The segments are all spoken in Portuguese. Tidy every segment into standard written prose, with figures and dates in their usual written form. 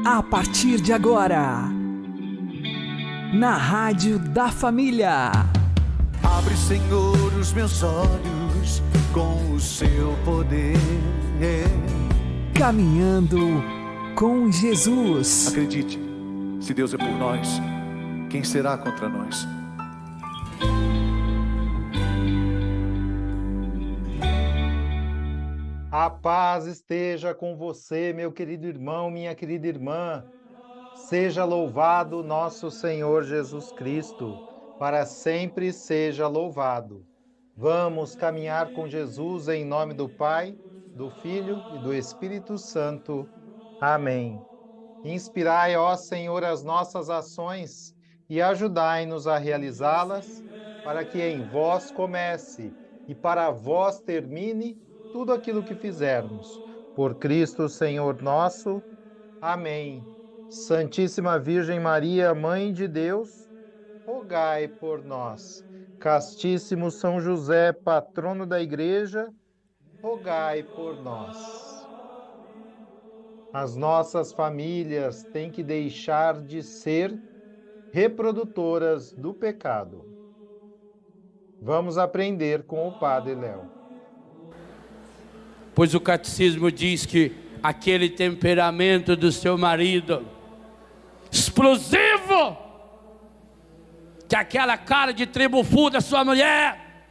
A partir de agora, na Rádio da Família. Abre, Senhor, os meus olhos com o seu poder. Caminhando com Jesus. Acredite, se Deus é por nós, quem será contra nós? A paz esteja com você, meu querido irmão, minha querida irmã. Seja louvado nosso Senhor Jesus Cristo, para sempre seja louvado. Vamos caminhar com Jesus em nome do Pai, do Filho e do Espírito Santo. Amém. Inspirai, ó Senhor, as nossas ações e ajudai-nos a realizá-las, para que em vós comece e para vós termine tudo aquilo que fizermos. Por Cristo, Senhor nosso. Amém. Santíssima Virgem Maria, Mãe de Deus, rogai por nós. Castíssimo São José, patrono da Igreja, rogai por nós. As nossas famílias têm que deixar de ser reprodutoras do pecado. Vamos aprender com o Padre Léo. Pois o catecismo diz que aquele temperamento do seu marido, explosivo, que aquela cara de tribufu da sua mulher,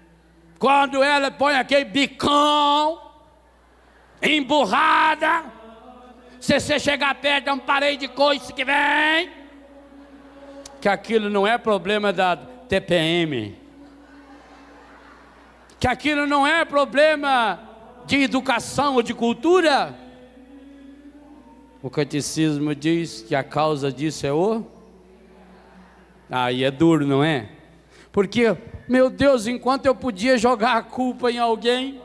quando ela põe aquele bicão, emburrada, se você chegar perto, é um parede de coice que vem, que aquilo não é problema da TPM, que aquilo não é problema de educação ou de cultura. O catecismo diz que a causa disso é o... Aí é duro, não é? Porque, meu Deus, enquanto eu podia jogar a culpa em alguém,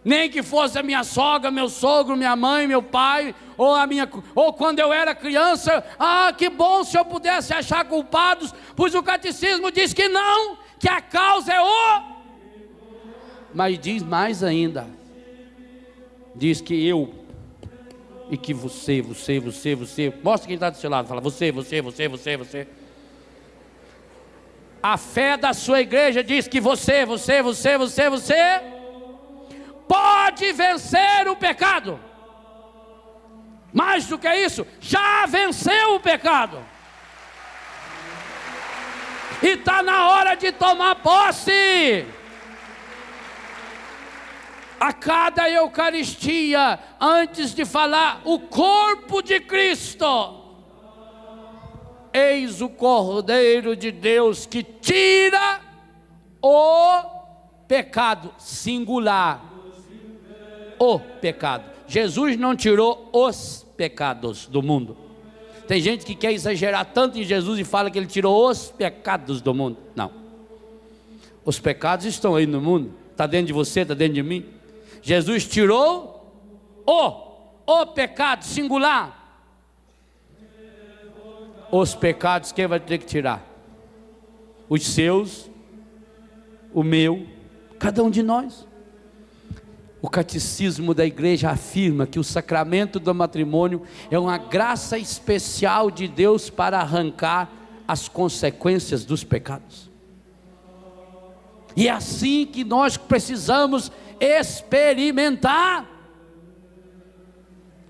nem que fosse a minha sogra, meu sogro, minha mãe, meu pai, ou quando eu era criança, que bom se eu pudesse achar culpados, pois o catecismo diz que não, que a causa é o... Mas diz mais ainda, diz que eu, e que você, mostra quem está do seu lado, fala você. A fé da sua igreja diz que você pode vencer o pecado. Mais do que isso, já venceu o pecado. E está na hora de tomar posse. A cada Eucaristia, antes de falar o corpo de Cristo, eis o Cordeiro de Deus que tira o pecado, singular, o pecado. Jesus não tirou os pecados do mundo. Tem gente que quer exagerar tanto em Jesus e fala que ele tirou os pecados do mundo. Não. Os pecados estão aí no mundo, está dentro de você, está dentro de mim. Jesus tirou o pecado singular. Os pecados quem vai ter que tirar? Os seus, o meu, cada um de nós. O catecismo da igreja afirma que o sacramento do matrimônio é uma graça especial de Deus para arrancar as consequências dos pecados. E é assim que nós precisamos experimentar.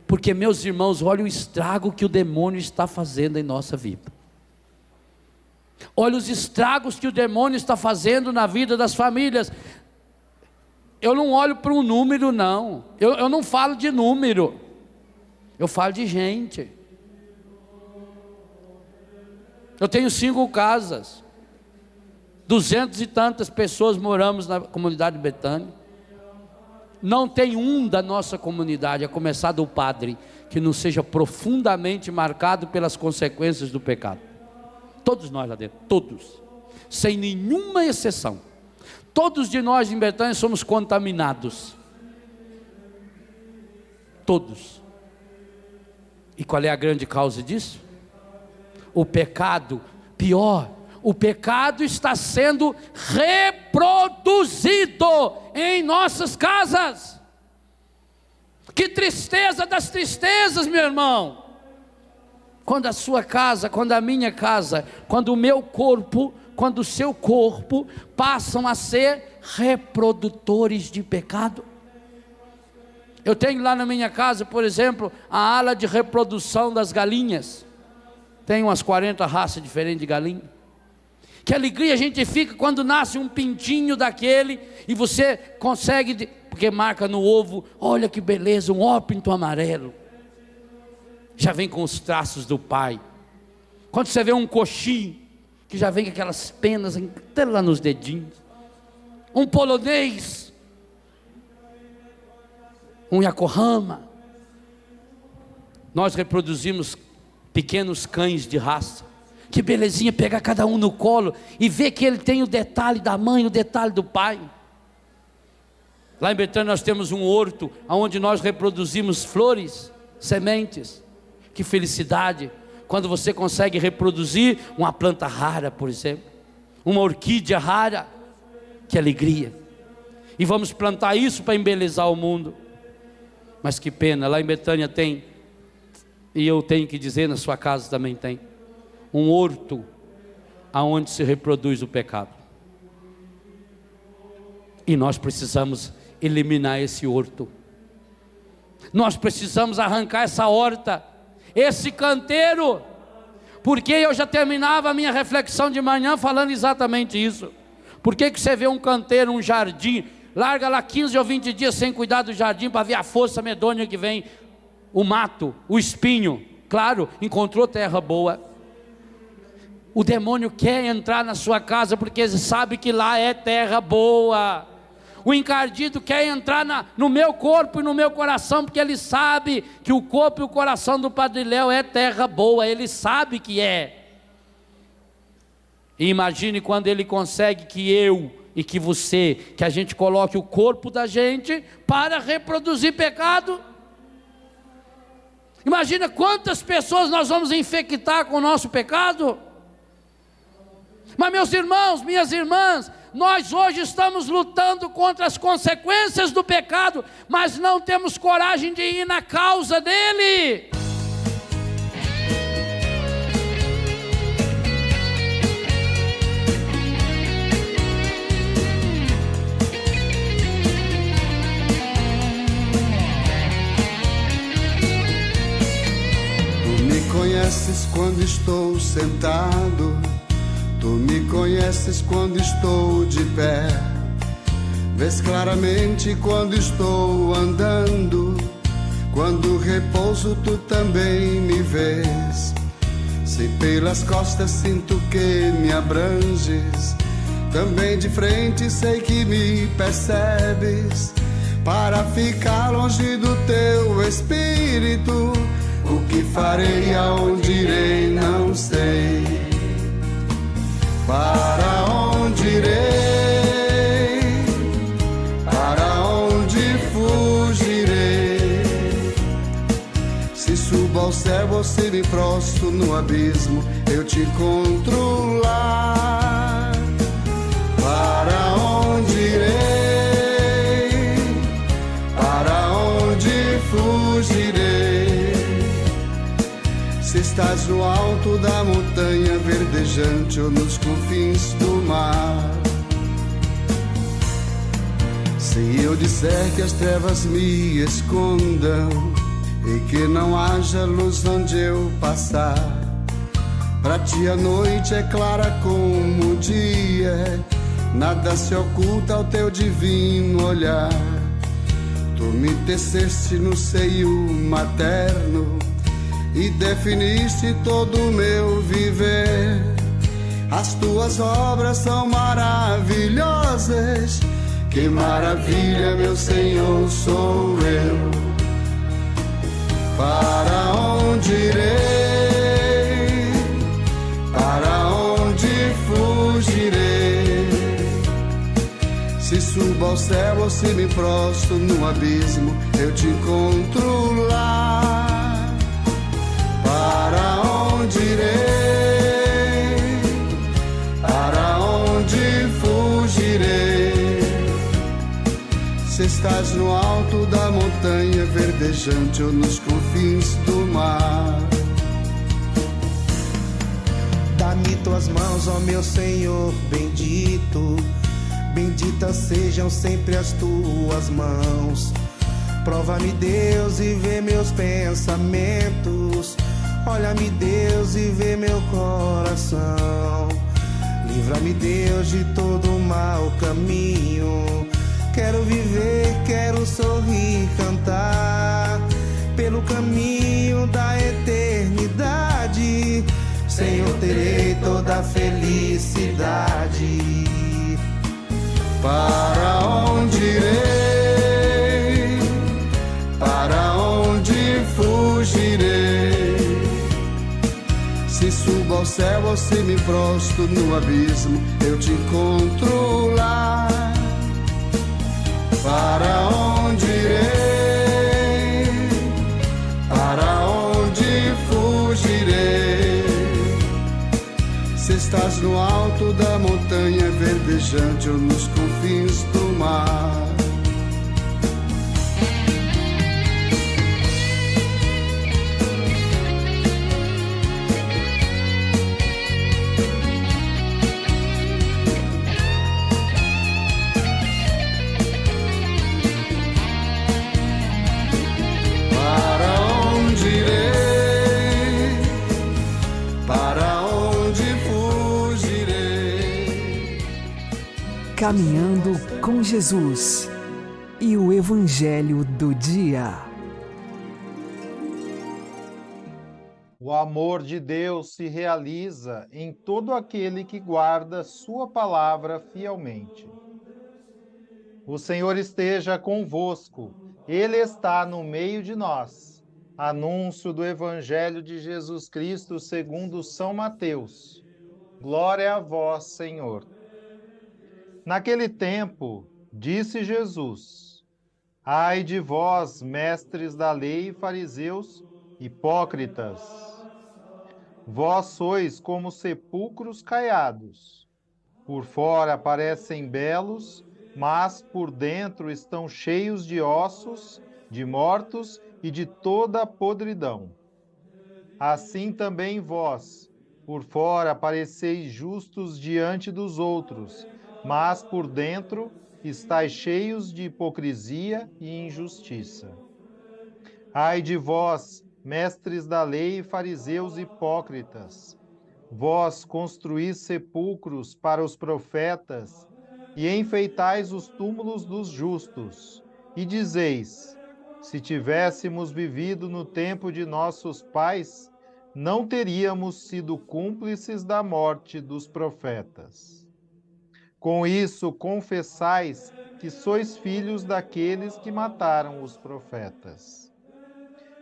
Porque, meus irmãos, olha o estrago que o demônio está fazendo em nossa vida. Olha os estragos que o demônio está fazendo na vida das famílias. Eu não olho para um número, não. Eu não falo de número. Eu falo de gente. Eu tenho 5 casas. 200 e tantas pessoas moramos na comunidade de Betânia. Não tem um da nossa comunidade, a começar do padre, que não seja profundamente marcado pelas consequências do pecado. Todos nós lá dentro, todos, sem nenhuma exceção. Todos de nós em Betânia somos contaminados. Todos. E qual é a grande causa disso? O pecado, pior, o pecado está sendo reproduzido em nossas casas. Que tristeza das tristezas, meu irmão. quando a sua casa, quando a minha casa, quando o meu corpo, quando o seu corpo passam a ser reprodutores de pecado. Eu tenho lá na minha casa, por exemplo, a ala de reprodução das galinhas. Tem umas 40 raças diferentes de galinha. Que alegria a gente fica quando nasce um pintinho daquele e você consegue, porque marca no ovo, olha que beleza, um ó pinto amarelo. Já vem com os traços do pai. Quando você vê um coxinho, que já vem com aquelas penas até lá nos dedinhos. Um polonês, um Yokohama. Nós reproduzimos pequenos cães de raça. Que belezinha pegar cada um no colo e ver que ele tem o detalhe da mãe, o detalhe do pai. Lá em Betânia nós temos um horto onde nós reproduzimos flores, sementes. Que felicidade quando você consegue reproduzir uma planta rara, por exemplo, uma orquídea rara. Que alegria. E vamos plantar isso para embelezar o mundo. Mas que pena, lá em Betânia tem, e eu tenho que dizer, na sua casa também tem, um horto aonde se reproduz o pecado. E nós precisamos eliminar esse horto. Nós precisamos arrancar essa horta, esse canteiro, porque eu já terminava a minha reflexão de manhã falando exatamente isso. Por que você vê um canteiro, um jardim, larga lá 15 ou 20 dias sem cuidar do jardim para ver a força medonha que vem, o mato, o espinho? Claro, encontrou terra boa. O demônio quer entrar na sua casa porque ele sabe que lá é terra boa. O encardido quer entrar no meu corpo e no meu coração porque ele sabe que o corpo e o coração do Padre Léo é terra boa. Ele sabe que é. E imagine quando ele consegue que eu e que você, que a gente coloque o corpo da gente para reproduzir pecado. Imagina quantas pessoas nós vamos infectar com o nosso pecado. Mas meus irmãos, minhas irmãs, nós hoje estamos lutando contra as consequências do pecado, mas não temos coragem de ir na causa dele. Tu me conheces quando estou sentado, tu me conheces quando estou de pé, vês claramente quando estou andando, quando repouso tu também me vês. Se pelas costas sinto que me abranges, também de frente sei que me percebes. Para ficar longe do teu espírito, o que farei, aonde irei, não sei. Para onde irei? Para onde fugirei? Se subo ao céu ou se me prostro no abismo, eu te encontro lá. Para onde irei? Para onde fugirei? Se estás no alto da montanha verdejante ou nos confins do mar, se eu disser que as trevas me escondam e que não haja luz onde eu passar, pra ti a noite é clara como o dia, nada se oculta ao teu divino olhar. Tu me teceste no seio materno e definiste todo o meu viver. As tuas obras são maravilhosas, que maravilha, meu Senhor, sou eu. Para onde irei? Para onde fugirei? Se subo ao céu ou se me prostro no abismo, eu te encontro lá. Para onde irei? Para onde fugirei? Se estás no alto da montanha verdejante ou nos confins do mar, mãos, ó meu Senhor bendito. Benditas sejam sempre as tuas mãos. Prova-me, Deus, e vê meus pensamentos. Olha-me, Deus, e vê meu coração. Livra-me, Deus, de todo mau caminho. Quero viver, quero sorrir, cantar pelo caminho da eternidade. Senhor, terei toda a felicidade. Para onde irei? Para onde fugirei? Se subo ao céu ou se me prostro no abismo, eu te encontro lá. Para onde irei? Para onde fugirei? Se estás no alto da montanha verdejante ou nos confins do mar. Caminhando com Jesus e o Evangelho do Dia. O amor de Deus se realiza em todo aquele que guarda sua palavra fielmente. O Senhor esteja convosco, Ele está no meio de nós. Anúncio do Evangelho de Jesus Cristo segundo São Mateus. Glória a vós, Senhor. Naquele tempo, disse Jesus: Ai de vós, mestres da lei e fariseus, hipócritas! Vós sois como sepulcros caiados. Por fora parecem belos, mas por dentro estão cheios de ossos, de mortos e de toda a podridão. Assim também vós, por fora pareceis justos diante dos outros, mas por dentro estáis cheios de hipocrisia e injustiça. Ai de vós, mestres da lei e fariseus hipócritas! Vós construís sepulcros para os profetas e enfeitais os túmulos dos justos, e dizeis: se tivéssemos vivido no tempo de nossos pais, não teríamos sido cúmplices da morte dos profetas. Com isso, confessais que sois filhos daqueles que mataram os profetas.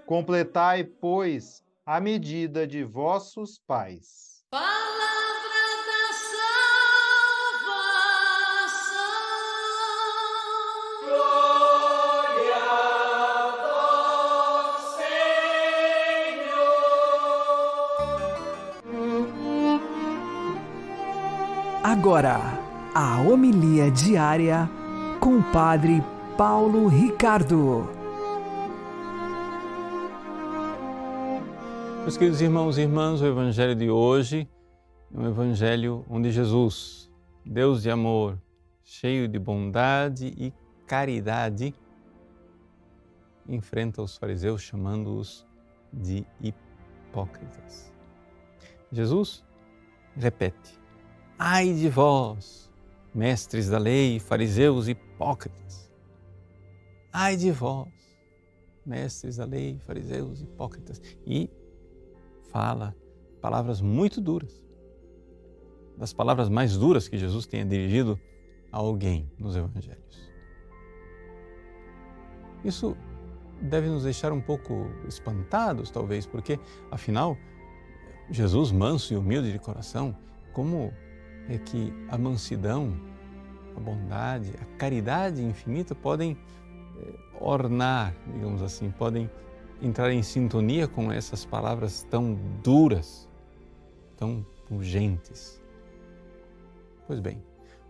Completai, pois, a medida de vossos pais. Palavra da salvação. Glória ao Senhor. Agora, a homilia diária com o Padre Paulo Ricardo. Meus queridos irmãos e irmãs, o Evangelho de hoje é um Evangelho onde Jesus, Deus de amor, cheio de bondade e caridade, enfrenta os fariseus chamando-os de hipócritas. Jesus repete: ai de vós, mestres da lei, fariseus hipócritas! Ai de vós, mestres da lei, fariseus hipócritas! E fala palavras muito duras, das palavras mais duras que Jesus tenha dirigido a alguém nos Evangelhos. Isso deve nos deixar um pouco espantados, talvez, porque, afinal, Jesus, manso e humilde de coração, como é que a mansidão, a bondade, a caridade infinita podem ornar, digamos assim, podem entrar em sintonia com essas palavras tão duras, tão pungentes. Pois bem,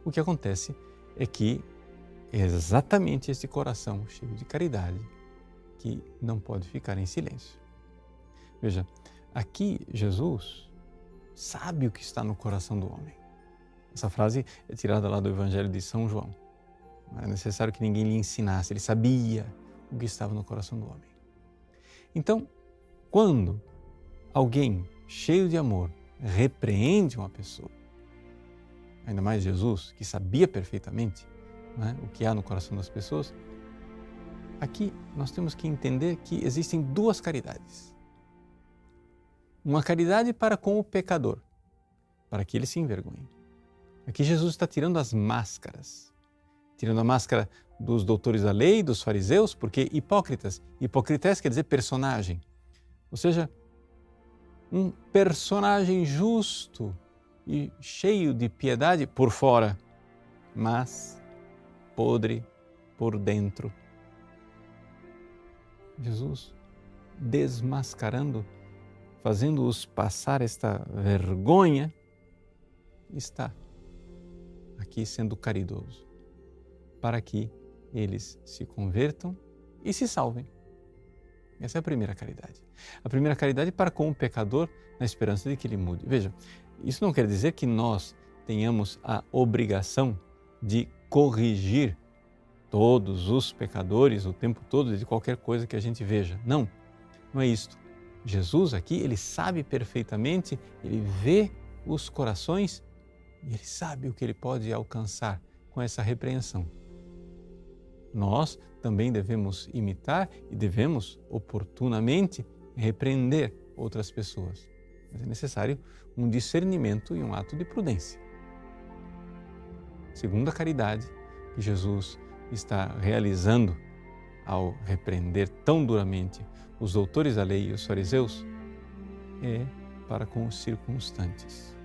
o que acontece é que é exatamente esse coração cheio de caridade que não pode ficar em silêncio. Veja, aqui Jesus sabe o que está no coração do homem. Essa frase é tirada lá do Evangelho de São João. Não era necessário que ninguém lhe ensinasse, ele sabia o que estava no coração do homem. Então, quando alguém cheio de amor repreende uma pessoa, ainda mais Jesus, que sabia perfeitamente, né, o que há no coração das pessoas, aqui nós temos que entender que existem duas caridades. Uma caridade para com o pecador, para que ele se envergonhe. Aqui Jesus está tirando as máscaras, tirando a máscara dos doutores da lei, dos fariseus, porque hipócritas, hipocrités quer dizer personagem, ou seja, um personagem justo e cheio de piedade por fora, mas podre por dentro. Jesus desmascarando, fazendo-os passar esta vergonha, está aqui sendo caridoso, para que eles se convertam e se salvem. Essa é a primeira caridade. A primeira caridade para com o pecador, na esperança de que ele mude. Veja, isso não quer dizer que nós tenhamos a obrigação de corrigir todos os pecadores o tempo todo de qualquer coisa que a gente veja. Não, não é isto. Jesus aqui, ele sabe perfeitamente, ele vê os corações e ele sabe o que ele pode alcançar com essa repreensão. Nós também devemos imitar e devemos oportunamente repreender outras pessoas. Mas é necessário um discernimento e um ato de prudência. Segunda caridade que Jesus está realizando ao repreender tão duramente os doutores da lei e os fariseus é para com os circunstantes.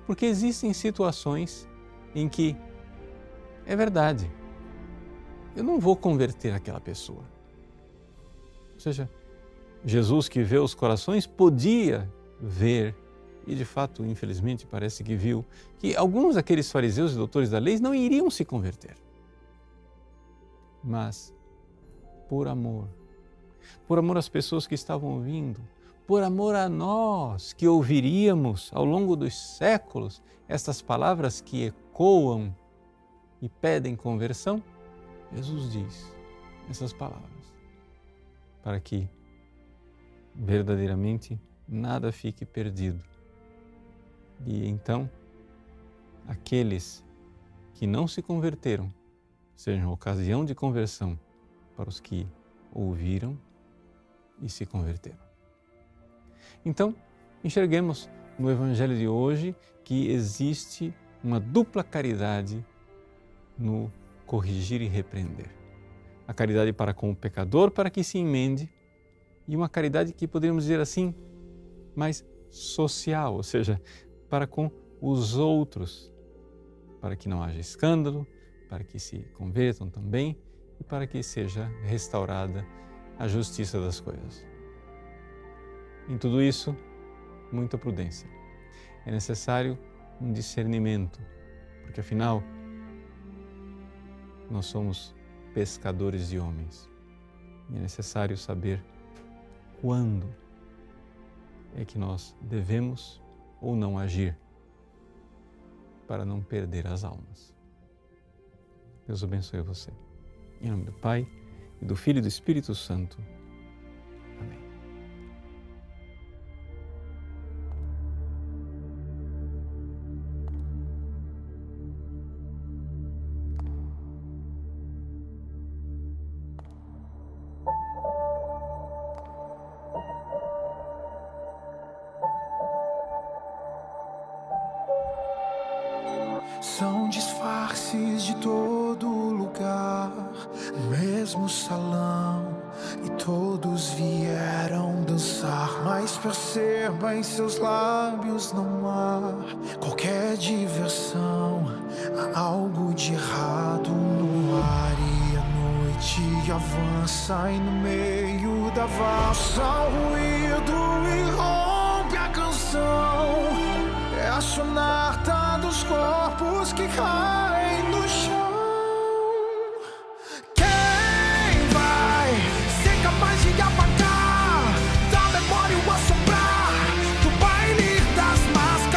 Porque existem situações em que é verdade, eu não vou converter aquela pessoa. Ou seja, Jesus, que vê os corações, podia ver, e de fato, infelizmente, parece que viu, que alguns daqueles fariseus e doutores da lei não iriam se converter. Mas, por amor às pessoas que estavam ouvindo, por amor a nós que ouviríamos ao longo dos séculos estas palavras que ecoam e pedem conversão, Jesus diz essas palavras para que verdadeiramente nada fique perdido. E então, aqueles que não se converteram sejam ocasião de conversão para os que ouviram e se converteram. Então, enxerguemos no Evangelho de hoje que existe uma dupla caridade no corrigir e repreender. A caridade para com o pecador, para que se emende, e uma caridade que poderíamos dizer assim, mais social, ou seja, para com os outros, para que não haja escândalo, para que se convertam também e para que seja restaurada a justiça das coisas. Em tudo isso, muita prudência. É necessário um discernimento, porque afinal, nós somos pescadores de homens e é necessário saber quando é que nós devemos ou não agir para não perder as almas. Deus abençoe você. Em nome do Pai, e do Filho e do Espírito Santo. Amém. São disfarces de todo lugar, no mesmo salão, e todos vieram dançar. Mas perceba, em seus lábios não há qualquer diversão. Há algo de errado no ar e a noite avança, e no meio da valsa o ruído irrompe a canção. É a sonata dos corpos que caem no chão. Quem vai ser capaz de apagar da memória o assombrar do baile das máscaras?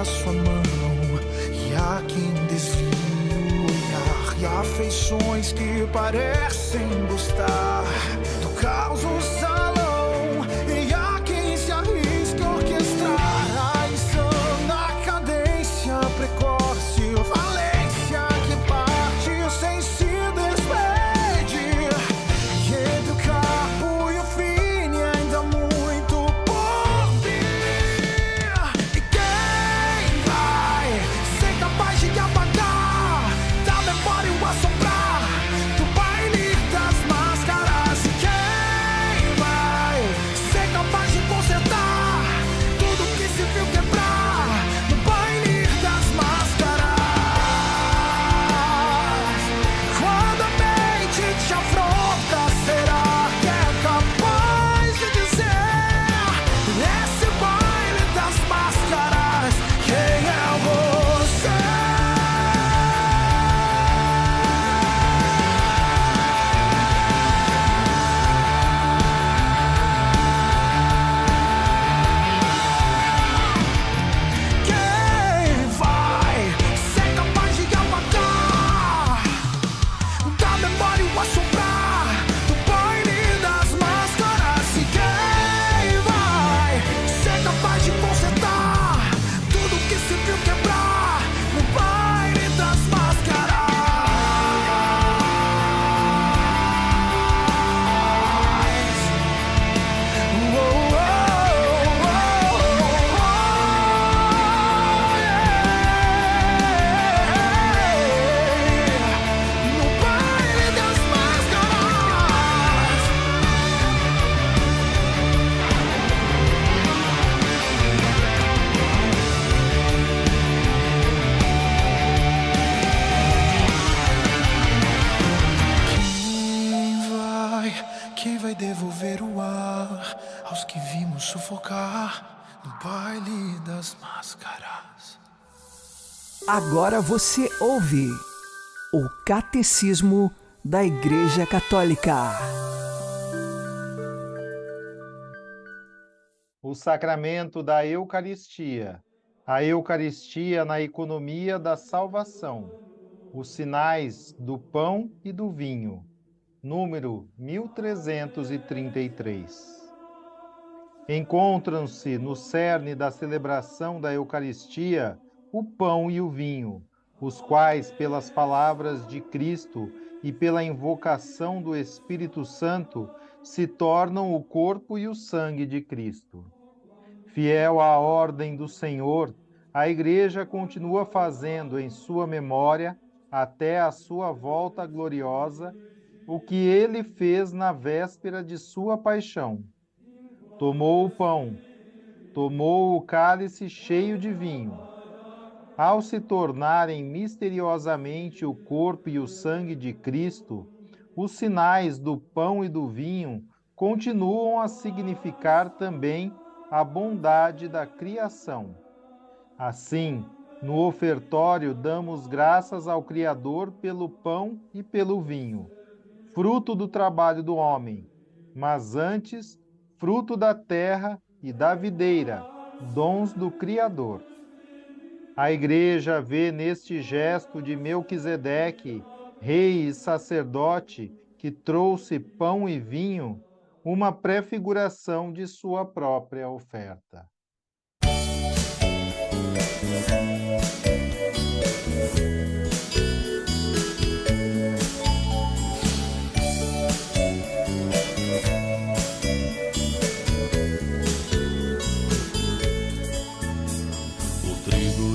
a sua mão, e há quem desvie o olhar, e afeições que parecem gostar do caos no salão, e há quem se arrisque a orquestrar a insana cadência precoce, falência que parte sem se despedir, e entre o capo e o fim ainda muito por vir. E quem vai ser capaz de apagar da memória o assombrar do baile das máscaras? E quem vai ser capaz de consertar tudo que se viu quebrar no baile das máscaras? Quando a mente te afronta, será que é capaz de dizer nesse baile das máscaras quem é você? Quem vai ser capaz de apagar da memória o assombrar do baile das máscaras? E quem vai ser capaz de consertar tudo que se viu quebrar no baile das máscaras? No baile das máscaras. Quem vai devolver o ar aos que vimos sufocar no baile das máscaras? Agora você ouve o Catecismo da Igreja Católica. O sacramento da Eucaristia. A Eucaristia na economia da salvação. Os sinais do pão e do vinho. Número 1333. Encontram-se no cerne da celebração da Eucaristia o pão e o vinho, os quais, pelas palavras de Cristo e pela invocação do Espírito Santo, se tornam o corpo e o sangue de Cristo. Fiel à ordem do Senhor, a Igreja continua fazendo em sua memória, até a sua volta gloriosa, o que ele fez na véspera de sua paixão. Tomou o pão, tomou o cálice cheio de vinho. Ao se tornarem misteriosamente o corpo e o sangue de Cristo, os sinais do pão e do vinho continuam a significar também a bondade da criação. Assim, no ofertório damos graças ao Criador pelo pão e pelo vinho, fruto do trabalho do homem, mas antes, fruto da terra e da videira, dons do Criador. A Igreja vê neste gesto de Melquisedeque, rei e sacerdote, que trouxe pão e vinho, uma prefiguração de sua própria oferta.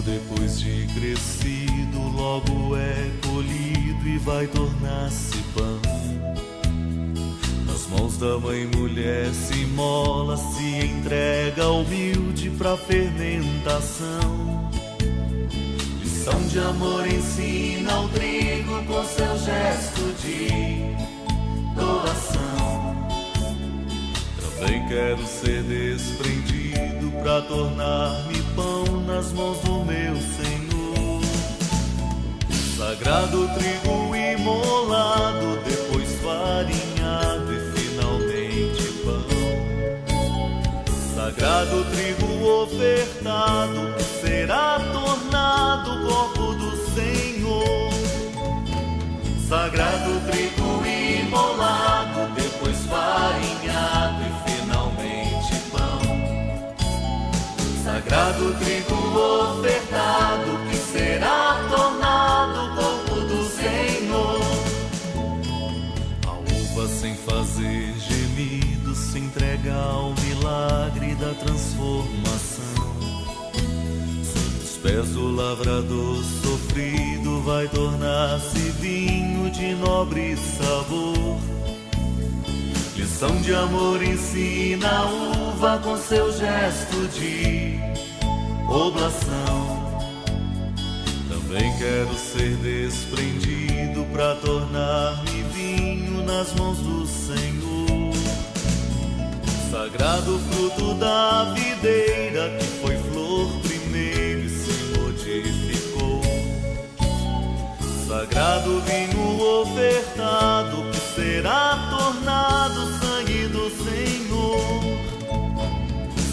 Depois de crescido, logo é colhido e vai tornar-se pão. Nas mãos da mãe mulher se mola, se entrega humilde pra fermentação. Lição de amor ensina ao trigo com seu gesto de doação. Também quero ser desprendido pra tornar-me pão nas mãos do meu Senhor. Sagrado trigo imolado, depois farinhado e finalmente pão. Sagrado trigo ofertado, que será será tornado corpo do Senhor. Sagrado trigo imolado, depois farinhado e finalmente pão. Sagrado trigo ofertado, que será tornado corpo do Senhor. A uva sem fazer gemido se entrega ao milagre da transformação. Sob os pés do lavrador sofrido vai tornar-se vinho de nobre sabor. Lição de amor ensina a uva com seu gesto de oblação. Também quero ser desprendido para tornar-me vinho nas mãos do Senhor. Sagrado fruto da videira, que foi flor primeiro e se modificou. Sagrado vinho ofertado, que será tornado sangue do Senhor.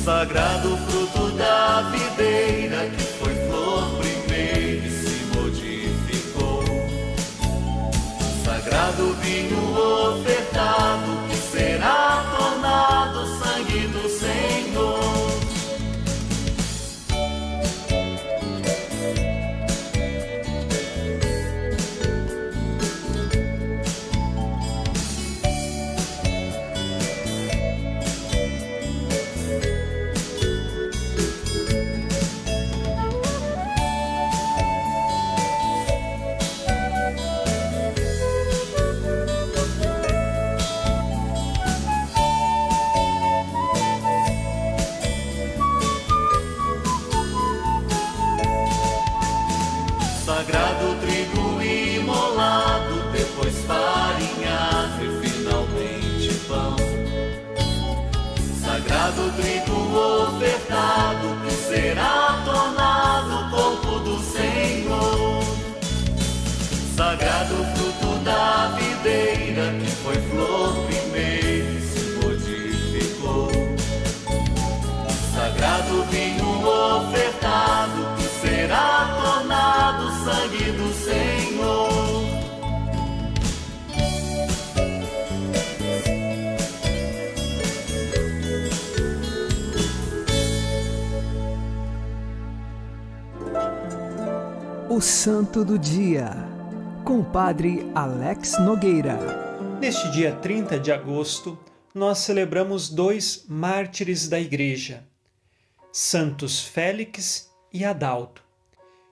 Sagrado fruto da videira, que foi flor primeiro e se modificou. Sagrado vinho ofertado, que será tornado sangue do Senhor. Sagrado trigo imolado, depois farinhado e finalmente pão. Sagrado trigo ofertado, que será tornado corpo do Senhor. Sagrado fruto da videira, que foi flor primeiro e se modificou. Sagrado vinho ofertado, que será tornado sangue do Senhor. O Santo do Dia, com o Padre Alex Nogueira. Neste dia 30 de agosto, nós celebramos 2 mártires da Igreja, Santos Félix e Adalto.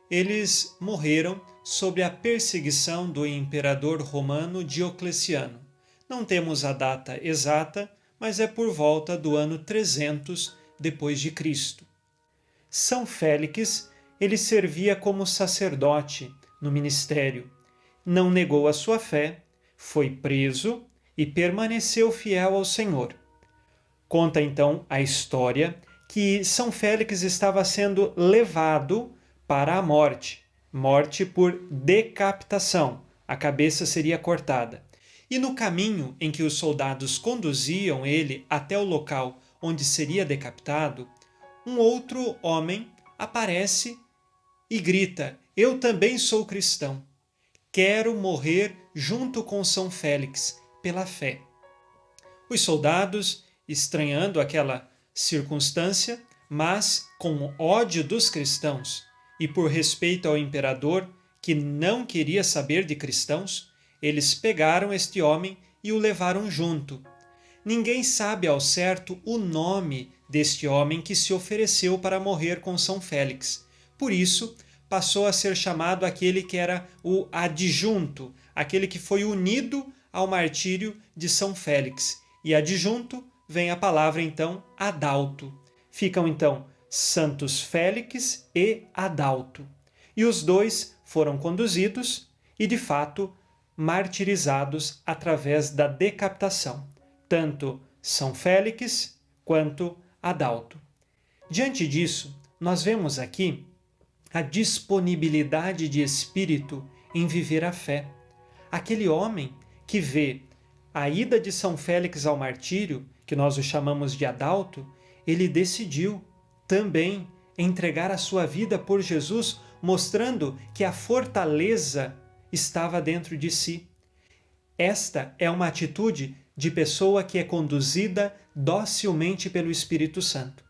Eles morreram sob a perseguição do imperador romano Diocleciano. Não temos a data exata, mas é por volta do ano 300 depois de Cristo. São Félix, ele servia como sacerdote no ministério. Não negou a sua fé, foi preso e permaneceu fiel ao Senhor. Conta então a história que São Félix estava sendo levado para a morte por decapitação, a cabeça seria cortada. E no caminho em que os soldados conduziam ele até o local onde seria decapitado, um outro homem aparece e grita: "Eu também sou cristão. Quero morrer junto com São Félix pela fé." Os soldados, estranhando aquela circunstância, mas com ódio dos cristãos e por respeito ao imperador, que não queria saber de cristãos, eles pegaram este homem e o levaram junto. Ninguém sabe ao certo o nome deste homem que se ofereceu para morrer com São Félix. Por isso, passou a ser chamado aquele que era o adjunto, aquele que foi unido ao martírio de São Félix. E adjunto vem a palavra, então, Adalto. Ficam, então, Santos Félix e Adalto. E os dois foram conduzidos e, de fato, martirizados através da decapitação, tanto São Félix quanto Adalto. Diante disso, nós vemos aqui a disponibilidade de espírito em viver a fé. Aquele homem que vê a ida de São Félix ao martírio, que nós o chamamos de Adalto, ele decidiu também entregar a sua vida por Jesus, mostrando que a fortaleza estava dentro de si. Esta é uma atitude de pessoa que é conduzida docilmente pelo Espírito Santo.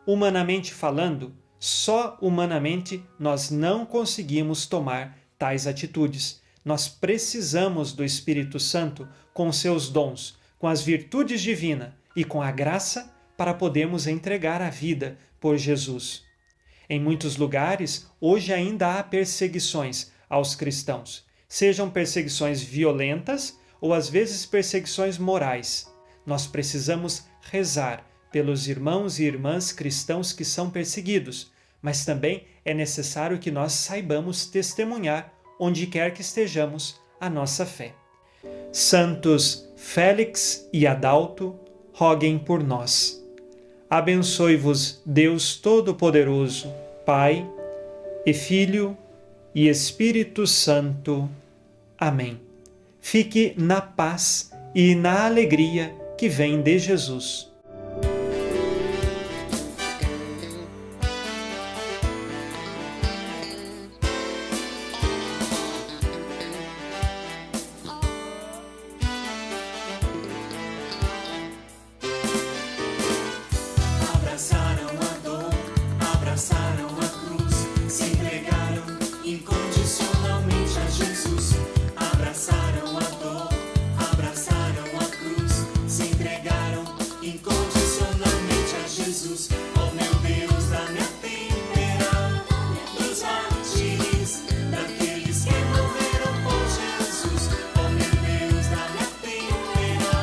Humanamente falando, só humanamente nós não conseguimos tomar tais atitudes. Nós precisamos do Espírito Santo com seus dons, com as virtudes divinas e com a graça para podermos entregar a vida por Jesus. Em muitos lugares, hoje ainda há perseguições aos cristãos, sejam perseguições violentas ou às vezes perseguições morais. Nós precisamos rezar pelos irmãos e irmãs cristãos que são perseguidos, mas também é necessário que nós saibamos testemunhar, onde quer que estejamos, a nossa fé. Santos Félix e Adalto, roguem por nós. Abençoe-vos Deus Todo-Poderoso, Pai e Filho e Espírito Santo. Amém. Fique na paz e na alegria que vem de Jesus. Abraçaram a dor, abraçaram a cruz, se entregaram incondicionalmente a Jesus. Abraçaram a dor, abraçaram a cruz, se entregaram incondicionalmente a Jesus. Oh meu Deus, dá-me a têmpera dos mártires, daqueles que morreram por Jesus. Oh meu Deus, dá-me a têmpera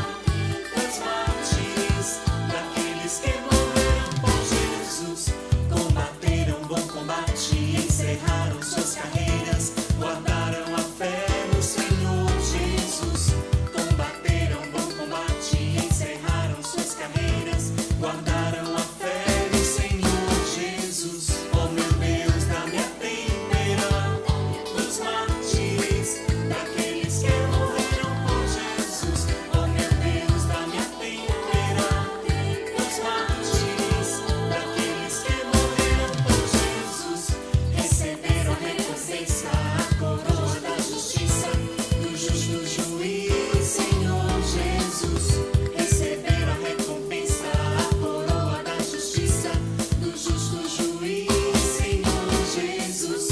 dos mártires, daqueles que morreram por Jesus. Combateram bom combate, encerraram suas carreiras, guardaram a fé no Senhor Jesus. Combateram bom combate, encerraram suas carreiras, guardaram a fé no Senhor Jesus. Oh meu Deus, dá-me a têmpera dos mártires, daqueles que morreram por Jesus. Oh meu Deus, dá-me a têmpera dos mártires, daqueles que morreram por Jesus. Receberam a recompensa, a coroa da justiça, do justo juiz, Senhor Jesus. Receberam a recompensa, a coroa da justiça, do justo juiz, Senhor Jesus.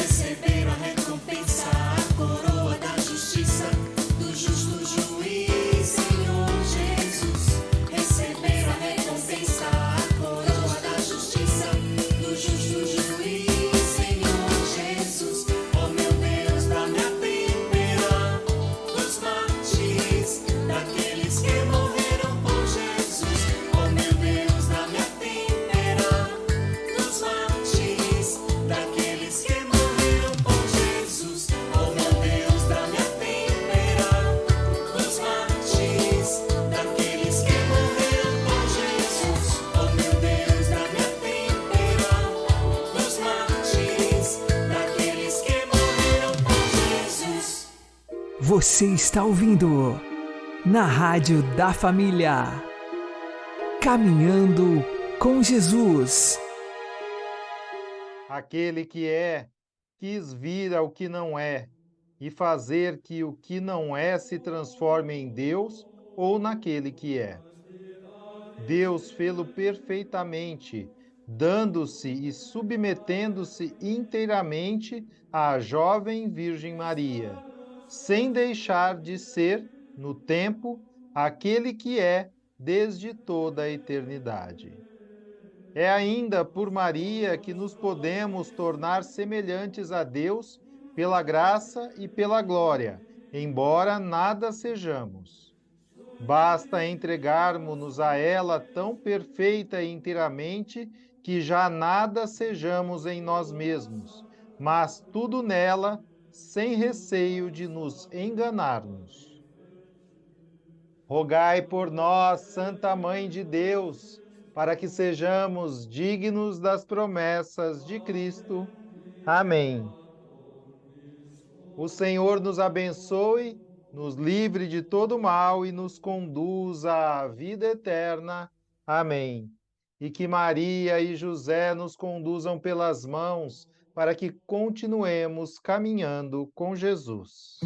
Receberam a recompensa, a coroa da justiça, do justo juiz, Senhor Jesus. Receberam a recompensa, a coroa da justiça, do justo juiz, Senhor Jesus. Oh meu Deus, dá-me a têmpera dos mártires, daqueles que morreram por Jesus. Oh meu Deus, dá-me a têmpera dos mártires, daqueles que morreram por Jesus. Oh meu Deus, dá-me a têmpera dos mártires, daqueles que morreram por Jesus. Oh meu Deus, dá-me a têmpera dos mártires, daqueles que morreram por Jesus. Você está ouvindo na Rádio da Família. Caminhando com Jesus. Aquele que é, quis vir ao que não é, e fazer que o que não é se transforme em Deus ou naquele que é. Deus fê-lo perfeitamente, dando-se e submetendo-se inteiramente à jovem Virgem Maria, sem deixar de ser, no tempo, aquele que é desde toda a eternidade. É ainda por Maria que nos podemos tornar semelhantes a Deus pela graça e pela glória, embora nada sejamos. Basta entregarmos-nos a ela tão perfeita e inteiramente que já nada sejamos em nós mesmos, mas tudo nela, sem receio de nos enganarmos. Rogai por nós, Santa Mãe de Deus, para que sejamos dignos das promessas de Cristo. Amém. O Senhor nos abençoe, nos livre de todo mal e nos conduza à vida eterna. Amém. E que Maria e José nos conduzam pelas mãos para que continuemos caminhando com Jesus.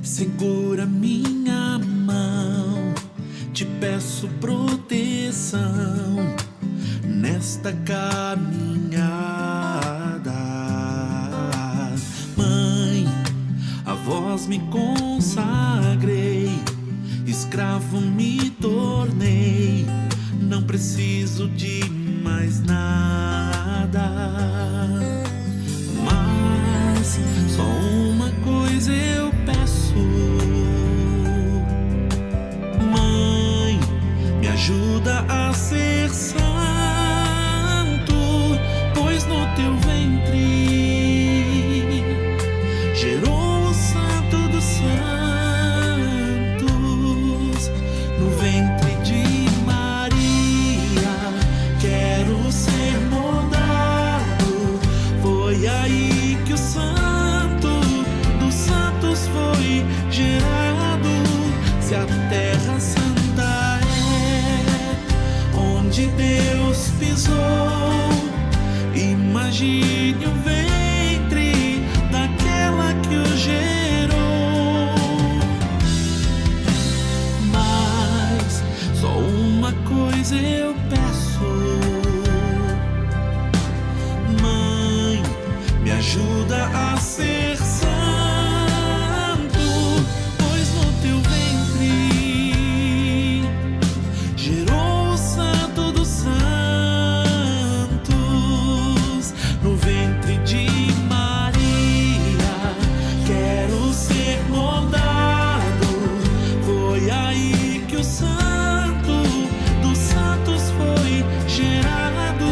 Segura minha mão, te peço proteção nesta caminhada. Mãe, a vós me consagrei, escravo me tornei, não preciso de mais nada. Mas só uma coisa eu peço. Mãe, me ajuda a ser santo, pois no teu ventre gerou o Santo dos Santos. No ventre de Maria quero ser moldado. Foi aí que o Santo dos Santos foi gerado. Se a terra santa é onde Deus pisou, imagine o ventre daquela que o gerou. Mas só uma coisa eu peço. Mãe, me ajuda a ser santo, pois no teu ventre gerou o Santo dos Santos. No ventre de Maria quero ser moldado. Foi aí que o Santo dos Santos foi gerado.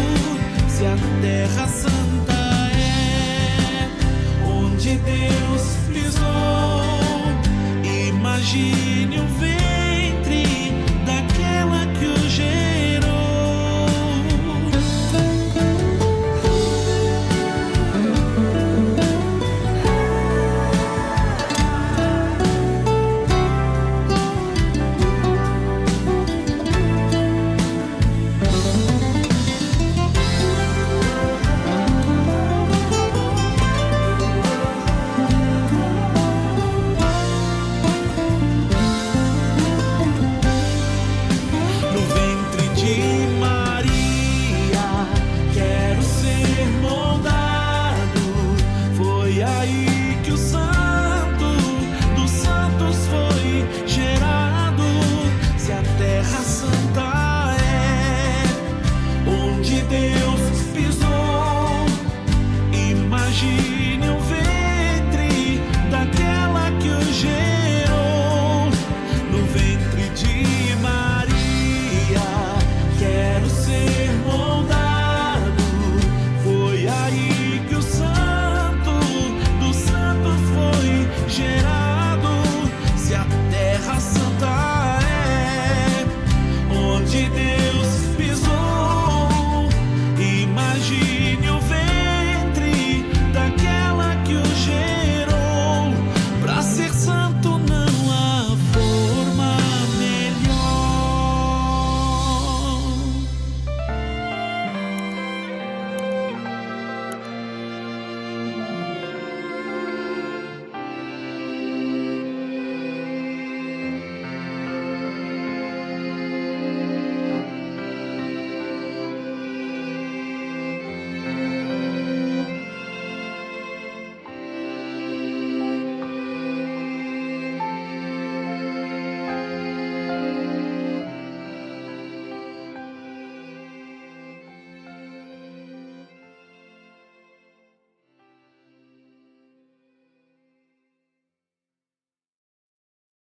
Se a terra santa é onde Deus pisou, imagina